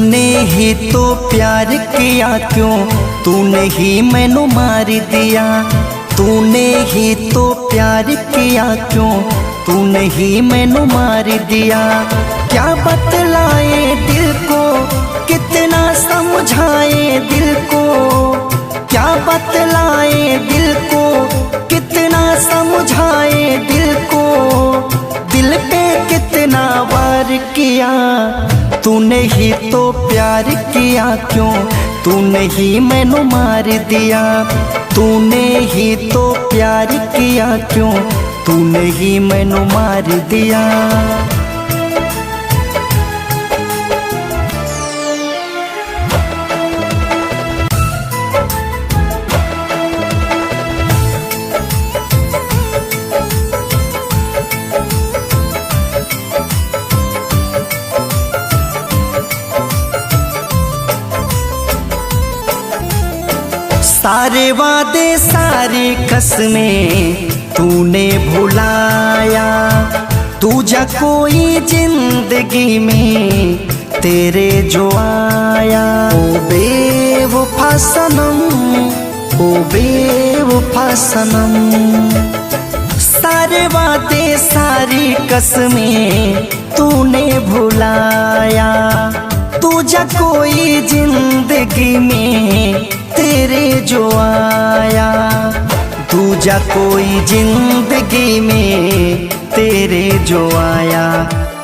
तूने ही तो प्यार किया क्यों, तूने ही मैनू मार दिया। तूने ही तो प्यार किया क्यों, तूने ही मैनू मार दिया। क्या बतलाए दिल को, कितना समझाए दिल को, क्या बतलाए दिल को, कितना समझाए दिल को। दिल पे कितना वार किया, तूने ही तो प्यार किया क्यों, तूने ही मैनू मार दिया। तूने ही तो प्यार किया क्यों, तूने ही मैनू मार दिया। सारे वादे सारी कसमें तूने भुलाया। तुझा कोई जिंदगी में तेरे जो आया। ओ बेवफा सनम, ओ बेवफा सनम। सारे वादे सारी कसमें तूने भुलाया। तुझा कोई जिंदगी में तेरे जो आया। तुझा कोई जिंदगी में तेरे जो आया।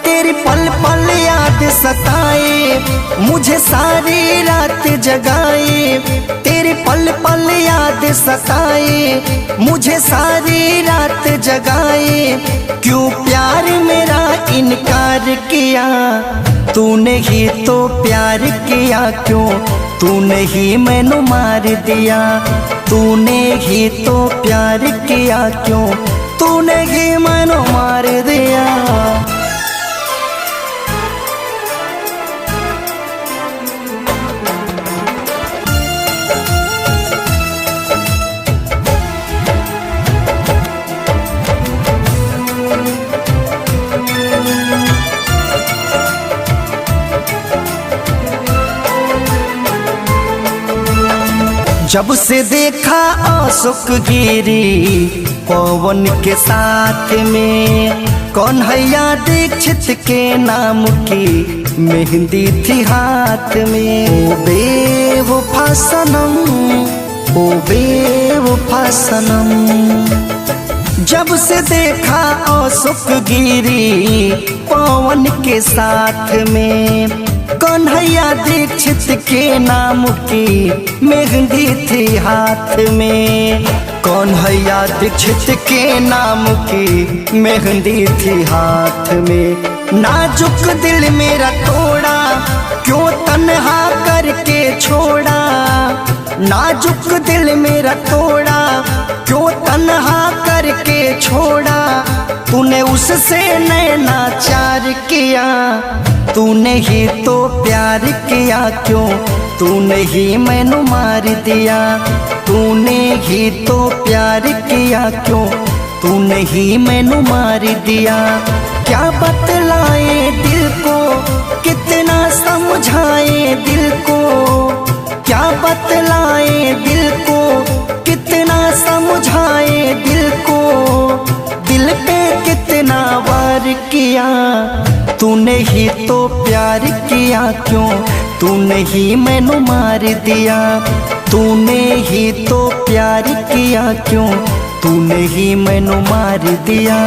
तेरी पल पल याद सताए, मुझे सारी रात जगाए। तेरी पल पल याद सताए, मुझे सारी रात जगाए। क्यों प्यार मेरा इनकार किया, तूने ही तो प्यार किया क्यों, तूने ही मैनू मार दिया। तूने ही तो प्यार किया क्यों, तूने ही मैनू मार दिया। जब से देखा आशुक गिरी पवन के साथ में, कन्हैया दीक्षित के नाम की मेहंदी थी हाथ में। ओ बेवफा सनम, ओ बेवफा सनम। जब से देखा आशुक गिरी पवन के साथ में, कन्हैया दीक्षित के नाम की मेहंदी थी हाथ में। कन्हैया दीक्षित के नाम की मेहंदी थी हाथ में। नाजुक दिल मेरा तोड़ा, क्यों तन्हा करके छोड़ा। नाजुक दिल मेरा तोड़ा, क्यों तन्हा करके छोड़ा। तूने उससे नैनाचार किया, तूने ही तो प्यार किया क्यों, तूने ही मैनू मार दिया। तूने ही तो प्यार किया क्यों, तूने ही मैनू मार दिया। क्या बतलाए दिल को, कितना समझाए दिल को। क्या बतलाए दिल को, कितना समझाए दिल को। दिल पे कितना वार किया, तूने ही तो प्यार किया क्यों, तूने ही मैनू मार दिया। तूने ही तो प्यार किया क्यों, तूने ही मैनू मार दिया।